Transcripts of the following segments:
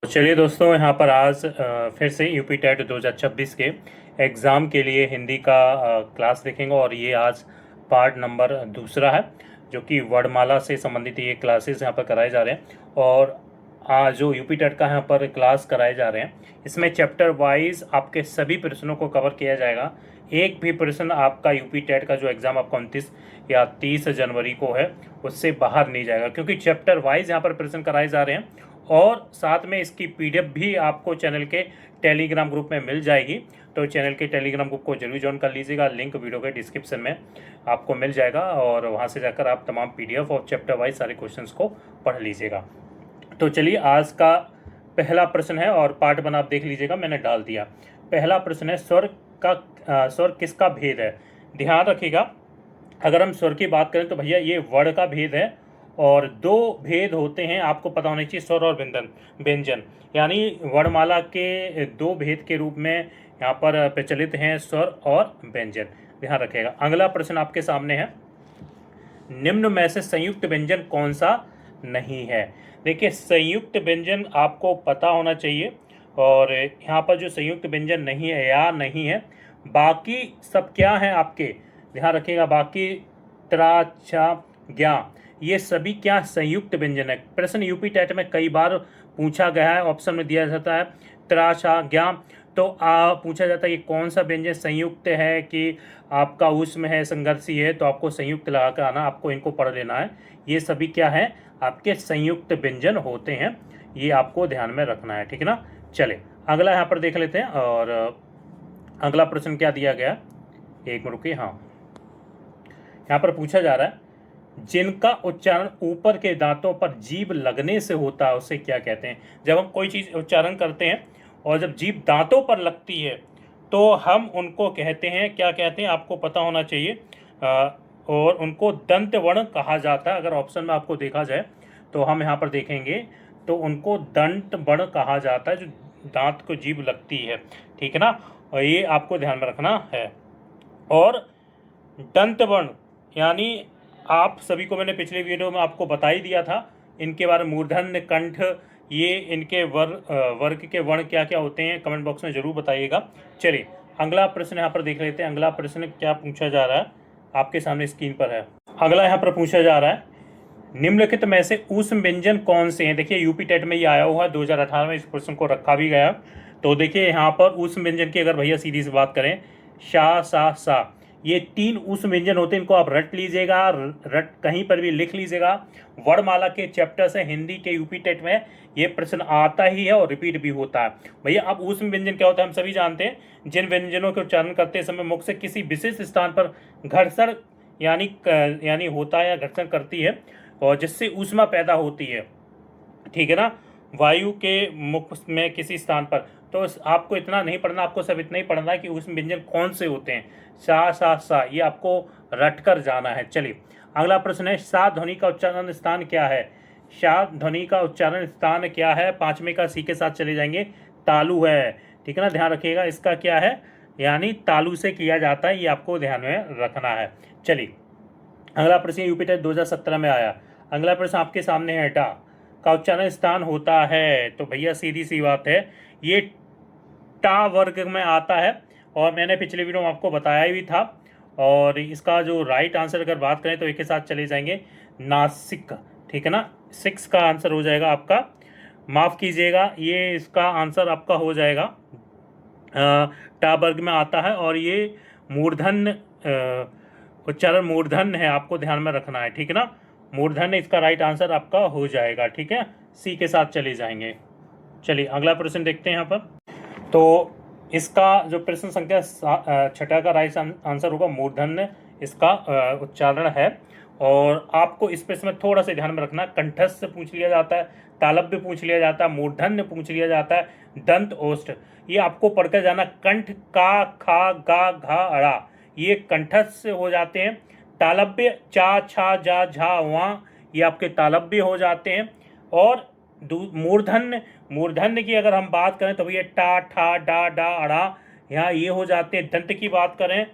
तो चलिए दोस्तों, यहाँ पर आज फिर से यूपी टेट 2026 के एग्ज़ाम के लिए हिंदी का क्लास देखेंगे। और ये आज पार्ट नंबर दूसरा है, जो कि वर्णमाला से संबंधित ये क्लासेस यहाँ पर कराए जा रहे हैं। और आज जो यूपी टेट का यहाँ पर क्लास कराए जा रहे हैं, इसमें चैप्टर वाइज आपके सभी प्रश्नों को कवर किया जाएगा। एक भी प्रश्न आपका यूपी टेट का जो एग्ज़ाम आपका 29 या 30 जनवरी को है उससे बाहर नहीं जाएगा, क्योंकि चैप्टर वाइज यहाँ पर प्रश्न कराए जा रहे हैं। और साथ में इसकी पीडीएफ भी आपको चैनल के टेलीग्राम ग्रुप में मिल जाएगी। तो चैनल के टेलीग्राम ग्रुप को जरूर ज्वाइन कर लीजिएगा, लिंक वीडियो के डिस्क्रिप्शन में आपको मिल जाएगा। और वहां से जाकर आप तमाम पीडीएफ और चैप्टर वाइज सारे क्वेश्चंस को पढ़ लीजिएगा। तो चलिए, आज का पहला प्रश्न है और पार्ट वन आप देख लीजिएगा, मैंने डाल दिया। पहला प्रश्न है, स्वर किसका भेद है। ध्यान रखिएगा, अगर हम स्वर की बात करें तो भैया ये वर्ण का भेद है। और दो भेद होते हैं, आपको पता होना चाहिए, स्वर और व्यंजन। यानी वर्णमाला के दो भेद के रूप में यहाँ पर प्रचलित हैं, स्वर और व्यंजन। ध्यान रखिएगा। अगला प्रश्न आपके सामने है, निम्न में से संयुक्त व्यंजन कौन सा नहीं है। देखिए, संयुक्त व्यंजन आपको पता होना चाहिए। और यहाँ पर जो संयुक्त व्यंजन नहीं है या नहीं है, बाकी सब क्या है आपके, ध्यान रखिएगा, बाकी त्रा छा ज्ञा, ये सभी क्या संयुक्त व्यंजन है। प्रश्न यूपी टेट में कई बार पूछा गया है, ऑप्शन में दिया जाता है त्रा छा ज्ञा। तो पूछा जाता है कि कौन सा व्यंजन संयुक्त है, कि आपका उसमें है, संघर्षी है, तो आपको संयुक्त लगा कर आना, आपको इनको पढ़ लेना है। ये सभी क्या है, आपके संयुक्त व्यंजन होते हैं, ये आपको ध्यान में रखना है, ठीक है ना। चले अगला यहाँ पर देख लेते हैं। और अगला प्रश्न क्या दिया गया, एक मिनट रुकिए। हाँ, यहाँ पर पूछा जा रहा है, जिनका उच्चारण ऊपर के दांतों पर जीभ लगने से होता है उसे क्या कहते हैं। जब हम कोई चीज़ उच्चारण करते हैं और जब जीभ दांतों पर लगती है तो हम उनको कहते हैं, क्या कहते हैं, आपको पता होना चाहिए। और उनको दंत वर्ण कहा जाता है। अगर ऑप्शन में आपको देखा जाए तो हम यहाँ पर देखेंगे तो उनको दंत वर्ण कहा जाता है, जो दांत को जीभ लगती है, ठीक है ना। और ये आपको ध्यान में रखना है। और दंत वर्ण यानी आप सभी को मैंने पिछले वीडियो में आपको बता ही दिया था इनके बारे में, मूर्धन्य, कंठ, ये इनके वर्ग के वर्ण क्या क्या होते हैं, कमेंट बॉक्स में जरूर बताइएगा। चलिए अगला प्रश्न यहाँ पर देख लेते हैं। अगला प्रश्न क्या पूछा जा रहा है, आपके सामने स्क्रीन पर है। अगला यहाँ पर पूछा जा रहा है, निम्नलिखित में से ऊष्म व्यंजन कौन से हैं। देखिए, यूपी टेट में ये आया हुआ है, 2018 में इस प्रश्न को रखा भी गया। तो देखिए यहाँ पर ऊष्म व्यंजन की अगर भैया सीधी सी बात करें, शा, सा, सा, ये तीन ऊष्म व्यंजन होते हैं। इनको आप रट लीजिएगा, रट कहीं पर भी लिख लीजिएगा। वर्णमाला के चैप्टर से हिंदी के यूपी टेट में ये प्रश्न आता ही है और रिपीट भी होता है। भैया, अब ऊष्म व्यंजन क्या होता है हम सभी जानते हैं, जिन व्यंजनों के उच्चारण करते समय मुख से किसी विशेष स्थान पर घर्षण यानी होता है या घर्षण करती है, और जिससे ऊष्मा पैदा होती है, ठीक है ना, वायु के मुख में किसी स्थान पर। तो आपको इतना नहीं पढ़ना, आपको सब इतना ही पढ़ना है कि उसमें व्यंजन कौन से होते हैं। सा, सा, सा, ये आपको रट कर जाना है। चलिए अगला प्रश्न है, सा ध्वनि का उच्चारण स्थान क्या है। सा ध्वनि का उच्चारण स्थान क्या है, पांचवें का सी के साथ चले जाएंगे, तालु है, ठीक है ना। ध्यान रखिएगा, इसका क्या है, यानी तालु से किया जाता है, ये आपको ध्यान में रखना है। चलिए अगला प्रश्न यूपी टेट 2017 में आया। अगला प्रश्न आपके सामने है, डा का उच्चारण स्थान होता है। तो भैया सीधी सी बात है, ये टा वर्ग में आता है, और मैंने पिछले वीडियो में आपको बताया भी था। और इसका जो राइट आंसर अगर बात करें तो एक के साथ चले जाएंगे, नासिक, ठीक है ना। 6 का आंसर हो जाएगा आपका, माफ़ कीजिएगा, ये इसका आंसर आपका हो जाएगा, टा वर्ग में आता है। और ये मूर्धन्य उच्चारण मूर्धन्य है, आपको ध्यान में रखना है, ठीक है ना। मूर्धन्य इसका राइट आंसर आपका हो जाएगा, ठीक है। सी के साथ चले जाएंगे। चलिए अगला प्रश्न देखते हैं यहाँ पर। तो इसका जो प्रश्न संख्या 6 का राइट आंसर होगा मूर्धन्य, इसका उच्चारण है। और आपको इस प्रश्न में थोड़ा सा ध्यान में रखना, कंठस्थ से पूछ लिया जाता है, तालव्य पूछ लिया जाता है, मूर्धन्य पूछ लिया जाता है, दंत ओष्ठ, ये आपको पढ़कर जाना। कंठ, का, खा, गा, घा, अड़ा, ये कंठस्थ से हो जाते हैं। तालव्य चा, छा, जा, झा, वहाँ, ये आपके तालव्य हो जाते हैं। और मूर्धन्य की अगर हम बात करें तो भैया टा, ठा, डा, डा, अड़ा, यहाँ ये हो जाते हैं। दंत की बात करें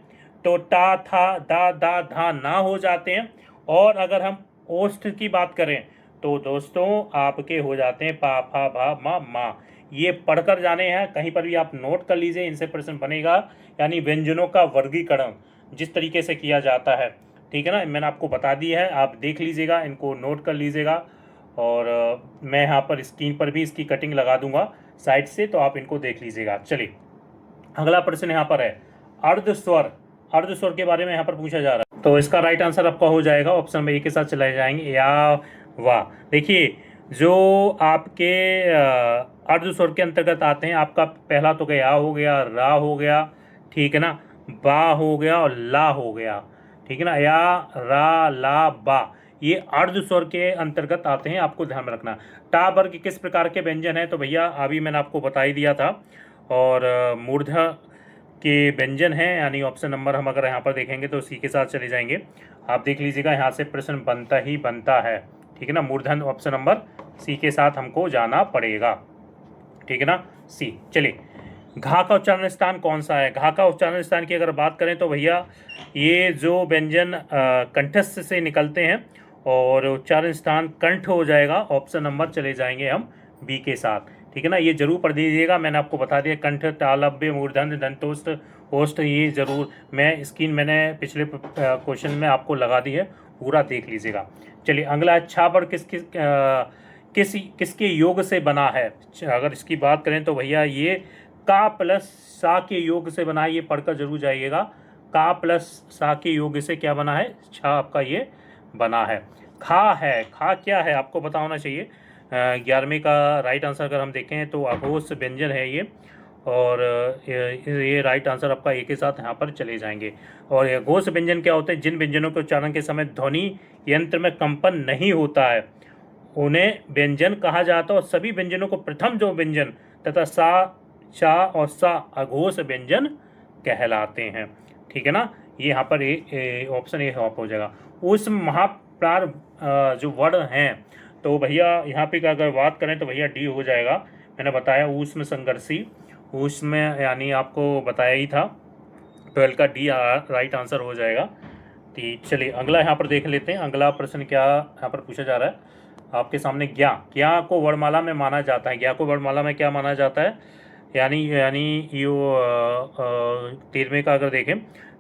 तो टा, था, दा, दा, धा, ना हो जाते हैं। और अगर हम ओष्ठ की बात करें तो दोस्तों आपके हो जाते हैं पा फा भा मा मा। ये पढ़कर जाने हैं, कहीं पर भी आप नोट कर लीजिए, इनसे प्रश्न बनेगा। यानी व्यंजनों का वर्गीकरण जिस तरीके से किया जाता है, ठीक है ना, मैंने आपको बता दी है, आप देख लीजिएगा, इनको नोट कर लीजिएगा। और मैं यहाँ पर स्क्रीन पर भी इसकी कटिंग लगा दूंगा साइड से, तो आप इनको देख लीजिएगा। चलिए अगला प्रश्न यहाँ पर है अर्धस्वर। अर्धस्वर के बारे में यहाँ पर पूछा जा रहा है, तो इसका राइट आंसर आपका हो जाएगा ऑप्शन में ए के साथ चले जाएंगे, या वाह। देखिए जो आपके अर्धस्वर के अंतर्गत आते हैं, आपका पहला तो क्या हो गया, रा हो गया, ठीक है ना, बा हो गया और ला हो गया, ठीक है ना, या रा ला बा, ये अर्ध स्वर के अंतर्गत आते हैं, आपको ध्यान में रखना। टा वर्ग किस प्रकार के व्यंजन है, तो भैया अभी मैंने आपको बता ही दिया था। और मूर्धा के व्यंजन हैं, यानी ऑप्शन नंबर हम अगर यहाँ पर देखेंगे तो सी के साथ चले जाएंगे। आप देख लीजिएगा, यहाँ से प्रश्न बनता ही बनता है, ठीक है ना, मूर्धन ऑप्शन नंबर सी के साथ हमको जाना पड़ेगा, ठीक है ना, सी। चलिए घा का उच्चारण स्थान कौन सा है। घा का उच्चारण स्थान की अगर बात करें तो भैया ये जो व्यंजन कंठस्थ से निकलते हैं और उच्चारण स्थान कंठ हो जाएगा, ऑप्शन नंबर चले जाएंगे हम बी के साथ, ठीक है ना। ये जरूर पढ़ दीजिएगा, मैंने आपको बता दिया, कंठ, तालव्य, मूर्धन्य, दंतोष्ठ, ओष्ठ, ये जरूर मैं स्क्रीन मैंने पिछले क्वेश्चन में आपको लगा दी है, पूरा देख लीजिएगा। चलिए अगला, छापर किसके योग से बना है। अगर इसकी बात करें तो भैया ये का प्लस सा के योग से बना है, ये पढ़कर जरूर जाइएगा। का प्लस सा के योग से क्या बना है, छा आपका ये बना है। खा है, खा क्या है आपको पता होना चाहिए। 11वीं का राइट आंसर अगर हम देखें तो अघोष व्यंजन है ये, और ये राइट आंसर आपका एक के साथ यहाँ पर चले जाएंगे। और अघोष व्यंजन क्या होते हैं, जिन व्यंजनों के उच्चारण के समय ध्वनि यंत्र में कंपन नहीं होता है उन्हें व्यंजन कहा जाता है। और सभी व्यंजनों को प्रथम जो व्यंजन तथा सा, चा और सा अघोष व्यंजन कहलाते हैं, ठीक है ना। ये यहाँ पर ऑप्शन ए हो जाएगा। उस महाप्राण जो वर्ण हैं, तो भैया यहाँ पे अगर बात करें तो भैया डी हो जाएगा। मैंने बताया ऊष्म संघर्षी, ऊष्म यानी आपको बताया ही था, 12 का डी राइट आंसर हो जाएगा। तो चलिए अगला यहाँ पर देख लेते हैं, अगला प्रश्न क्या यहाँ पर पूछा जा रहा है आपके सामने। ज्ञा, ज्ञा को वर्णमाला में माना जाता है। ज्ञा को वर्णमाला में क्या माना जाता है, यानी यो 13वें का अगर देखें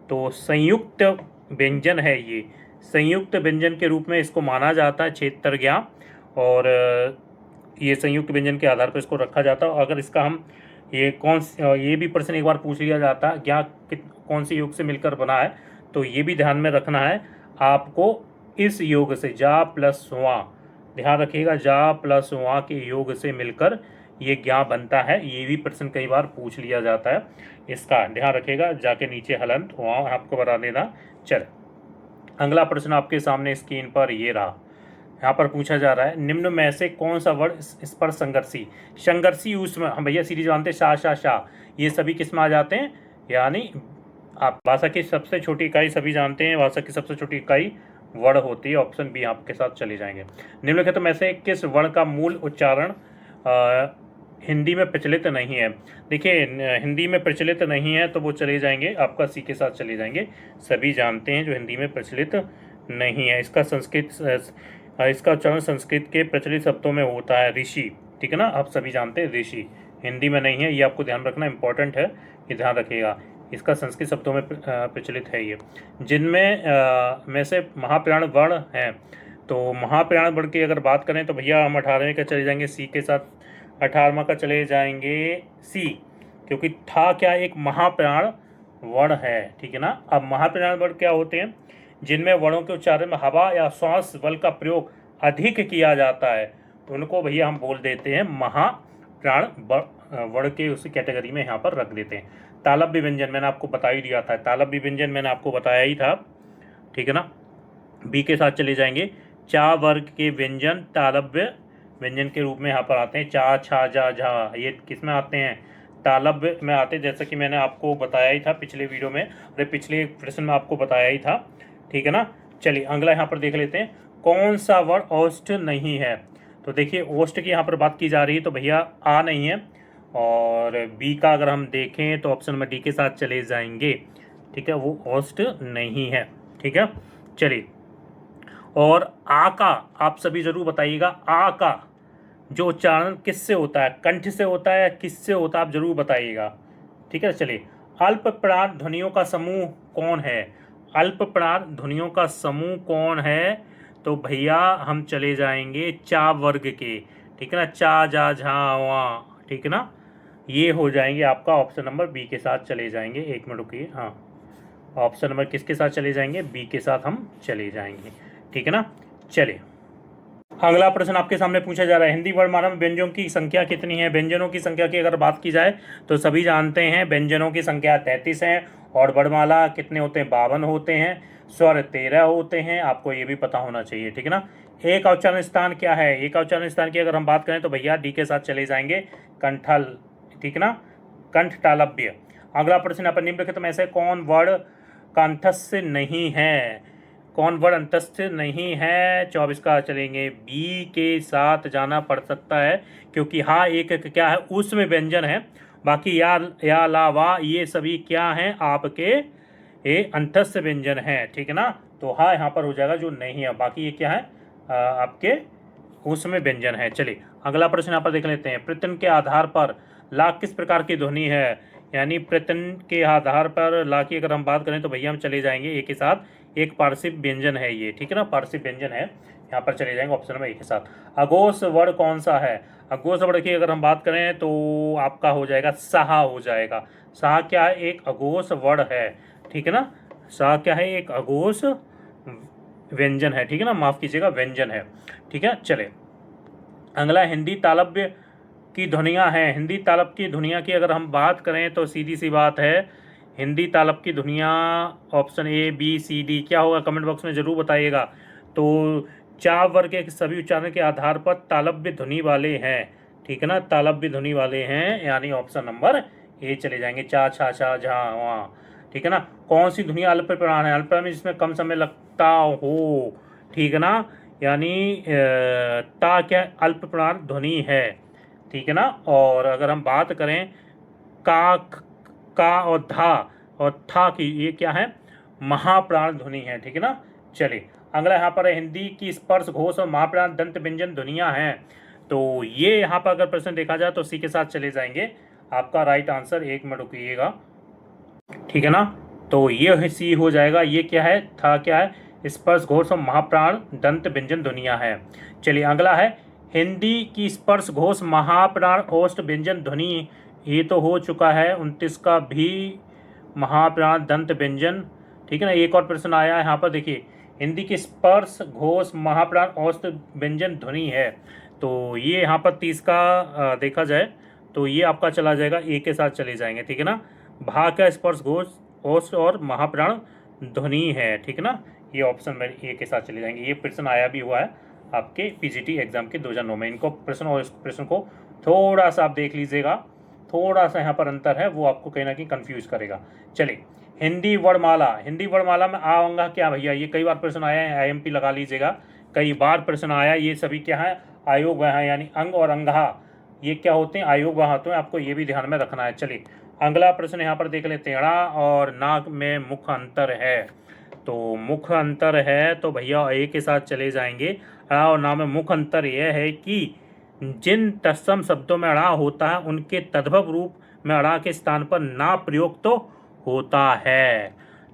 तो संयुक्त व्यंजन है, ये संयुक्त व्यंजन के रूप में इसको माना जाता है, क्षेत्र ज्ञा। और ये संयुक्त व्यंजन के आधार पर इसको रखा जाता है। अगर इसका हम ये भी प्रश्न एक बार पूछ लिया जाता है, ज्ञा कौन से योग से मिलकर बना है, तो ये भी ध्यान में रखना है आपको। इस योग से जा प्लस वा, ध्यान रखिएगा, जा प्लस वा के योग से मिलकर ये ज्ञा बनता है। ये भी प्रश्न कई बार पूछ लिया जाता है, इसका ध्यान रखिएगा, जाके नीचे हलंत वहाँ आपको बता देना। चल अगला प्रश्न आपके सामने स्क्रीन पर ये रहा, यहाँ पर पूछा जा रहा है, निम्न में से कौन सा वर्ण इस पर संघर्षी। संघर्षी उसमें हम भैया सीरीज जानते हैं, शा शा शा, ये सभी किस में आ जाते हैं, यानी आप भाषा की सबसे छोटी इकाई सभी जानते हैं, भाषा की सबसे छोटी इकाई वर्ण होती है। ऑप्शन बी आपके साथ चले जाएंगे। निम्नलिखित में से किस वर्ण का मूल उच्चारण हिंदी में प्रचलित नहीं है। देखिए हिंदी में प्रचलित नहीं है तो वो चले जाएंगे आपका सी के साथ चले जाएंगे। सभी जानते हैं जो हिंदी में प्रचलित नहीं है, इसका उच्चारण संस्कृत के प्रचलित शब्दों में होता है, ऋषि, ठीक है ना, आप सभी जानते हैं ऋषि, हिंदी में नहीं है, ये आपको ध्यान रखना इंपॉर्टेंट है, ये ध्यान रखिएगा, इसका संस्कृत शब्दों में प्रचलित है ये। जिनमें में से महाप्राण वर्ण हैं, तो महाप्राण वर्ण की अगर बात करें तो भैया हम 18वें का चले जाएंगे सी के साथ, 18वां का चले जाएंगे सी, क्योंकि था क्या एक महाप्राण वर्ण है, ठीक है ना। अब महाप्राण वर्ण क्या होते हैं, जिनमें वर्णों के उच्चारण में हवा या श्वास बल का प्रयोग अधिक किया जाता है, तो उनको भैया हम बोल देते हैं महाप्राण वर्ण के उसी कैटेगरी में यहाँ पर रख देते हैं। तालव्य व्यंजन मैंने आपको बता ही दिया था, तालव्य व्यंजन मैंने आपको बताया ही था, ठीक है ना। बी के साथ चले जाएंगे, चा वर्ग के व्यंजन तालव्य व्यंजन के रूप में यहाँ पर आते हैं, चा छा जा झा, ये किस में आते हैं, तालव्य में आते हैं, जैसा कि मैंने आपको बताया ही था पिछले वीडियो में, अरे पिछले प्रश्न में आपको बताया ही था, ठीक है ना। चलिए अगला यहाँ पर देख लेते हैं, कौन सा वर्ण ओष्ठ नहीं है। तो देखिए ओष्ठ की यहाँ पर बात की जा रही है, तो भैया आ नहीं है, और बी का अगर हम देखें तो ऑप्शन में डी के साथ चले जाएंगे, ठीक है, वो ओष्ठ नहीं है, ठीक है। चलिए और आ का आप सभी जरूर बताइएगा, आ का जो उच्चारण किससे होता है, कंठ से होता है, किससे होता है, आप जरूर बताइएगा। ठीक है, चलिए। अल्प प्राण ध्वनियों का समूह कौन है? अल्प प्राण ध्वनियों का समूह कौन है? तो भैया हम चले जाएंगे चा वर्ग के, ठीक है ना, चा जा झा वा, ठीक है ना, ये हो जाएंगे आपका ऑप्शन नंबर बी के साथ चले जाएंगे। एक मिनट रुकिए, हाँ, ऑप्शन नंबर किसके साथ चले जाएंगे? बी के साथ हम चले जाएंगे, ठीक है ना। चलिए, अगला प्रश्न आपके सामने पूछा जा रहा है, हिंदी वर्णमाला में व्यंजनों की संख्या कितनी है? व्यंजनों की संख्या की अगर बात की जाए तो सभी जानते हैं व्यंजनों की संख्या 33 है, और वर्णमाला कितने होते हैं? 52 होते हैं, स्वर 13 होते हैं, आपको ये भी पता होना चाहिए, ठीक है ना। एक उच्चारण स्थान क्या है? एक उच्चारण स्थान की अगर हम बात करें तो भैया डी के साथ चले जाएंगे, कंठल, ठीक है ना, कंठ तालव्य। अगला प्रश्न यहाँ पर निम्नलिखित में से कौन वर्ण कंठस्थ नहीं है? कौन वर्ण अंतस्थ नहीं है? 24 का चलेंगे, बी के साथ जाना पड़ सकता है, क्योंकि हाँ एक क्या है, उसमें व्यंजन है, बाकी या ला वा ये सभी क्या हैं आपके, ये अंतस्थ व्यंजन है, ठीक है ना। तो हाँ यहाँ पर हो जाएगा जो नहीं है, बाकी ये क्या है आपके उसमें व्यंजन है। चलिए, अगला प्रश्न यहाँ पर देख लेते हैं, प्रत्यन के आधार पर ला किस प्रकार की ध्वनि है? यानी प्रत्यन के आधार पर ला की अगर हम बात करें तो भैया हम चले जाएंगे ए के साथ, एक पार्श्व व्यंजन है ये, ठीक है ना, पार्श्व व्यंजन है, यहाँ पर चले जाएंगे ऑप्शन नंबर ए के साथ। अघोष वर्ण कौन सा है? अघोष वर्ण की अगर हम बात करें तो आपका हो जाएगा साहा, हो जाएगा। साहा क्या है? एक अघोष वर्ण है, ठीक है ना। साहा क्या है? एक अघोष व्यंजन है, ठीक है ना, माफ कीजिएगा व्यंजन है, ठीक है। चले, अगला हिंदी तालव्य की ध्वनियाँ हैं। हिंदी तालव्य की ध्वनियाँ की अगर हम बात करें तो सीधी सी बात है, हिंदी तालव्य की ध्वनियाँ option A B C D क्या होगा, कमेंट बॉक्स में जरूर बताइएगा। तो चा वर्ग के सभी उच्चारण के आधार पर तालव्य ध्वनि वाले हैं, ठीक है ना, तालव्य ध्वनि वाले हैं, यानी ऑप्शन नंबर ए चले जाएंगे, चा छा छा झा वहाँ, ठीक है ना। कौन सी ध्वनि अल्प प्राण है? अल्प प्राण में जिसमें कम समय लगता हो, ठीक है ना, यानी ता क्या अल्प प्राण ध्वनि है, ठीक है ना। और अगर हम बात करें का और धा और था की, ये क्या है? महाप्राण ध्वनि है, ठीक है ना। चलिए, अगला यहाँ पर हिंदी की स्पर्श घोष और महाप्राण दंत व्यंजन ध्वनियाँ हैं, तो ये यहाँ पर अगर प्रश्न देखा जाए तो सी के साथ चले जाएंगे, आपका राइट आंसर, एक मिनट रुकिएगा, ठीक है ना। तो ये सी हो जाएगा, ये क्या है, था क्या है, स्पर्श घोष और महाप्राण दंत व्यंजन ध्वनियाँ हैं। चलिए, अगला है हिंदी की स्पर्श घोष महाप्राण ओष्ठ व्यंजन ध्वनि, ये तो हो चुका है 29 का भी, महाप्राण दंत व्यंजन, ठीक है ना। एक और प्रश्न आया है यहाँ पर, देखिए, हिंदी की स्पर्श घोष महाप्राण औष्ठ व्यंजन ध्वनि है, तो ये यहाँ पर 30 का देखा जाए तो ये आपका चला जाएगा, ए के साथ चले जाएंगे, ठीक है ना। भा का स्पर्श घोष औष्ठ और महाप्राण ध्वनि है, ठीक है ना, ये ऑप्शन में ए के साथ चले जाएंगे। ये प्रश्न आया भी हुआ है आपके पीजीटी एग्जाम के 2009 में। इनको प्रश्न और इस प्रश्न को थोड़ा सा आप देख लीजिएगा, थोड़ा सा यहाँ पर अंतर है, वो आपको कहीं ना कहीं कंफ्यूज करेगा। चलिए, हिंदी वर्णमाला, हिंदी वर्णमाला में आ अंगा क्या भैया? ये कई बार प्रश्न आया है, आईएमपी लगा लीजिएगा, कई बार प्रश्न आया, ये सभी क्या है? आयोग वह है, यानी अंग और अंगहा ये क्या होते हैं? आयोग वह होते हैं, आपको ये भी ध्यान में रखना है। चलिए, अगला प्रश्न यहाँ पर देख लेते हैं, णा और नाक में मुख्य अंतर है, तो मुख्य अंतर है तो भैया ए के साथ चले जाएंगे। णा और ना में मुख्य अंतर यह है कि जिन तत्सम शब्दों में णा होता है उनके तद्भव रूप में णा के स्थान पर ना प्रयोग तो होता है,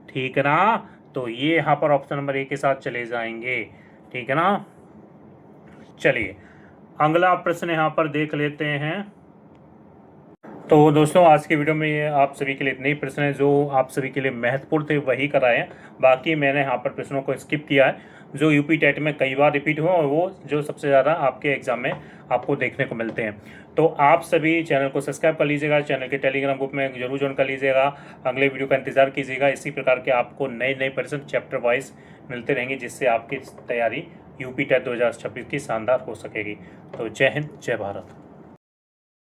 ठीक है ना। तो ये यहाँ पर ऑप्शन नंबर ए के साथ चले जाएंगे, ठीक है ना। चलिए, अगला प्रश्न यहाँ पर देख लेते हैं। तो दोस्तों, आज की वीडियो में ये आप सभी के लिए इतने ही प्रश्न हैं जो आप सभी के लिए महत्वपूर्ण थे, वही कराए हैं। बाकी मैंने यहाँ पर प्रश्नों को स्किप किया है जो यूपी टेट में कई बार रिपीट हुए और वो जो सबसे ज़्यादा आपके एग्जाम में आपको देखने को मिलते हैं। तो आप सभी चैनल को सब्सक्राइब कर लीजिएगा, चैनल के टेलीग्राम ग्रुप में जरूर ज्वाइन कर लीजिएगा, अगले वीडियो का इंतजार कीजिएगा। इसी प्रकार के आपको नए नए प्रश्न चैप्टर वाइज मिलते रहेंगे, जिससे आपकी तैयारी यूपी टेट 2026 की शानदार हो सकेगी। तो जय हिंद, जय भारत।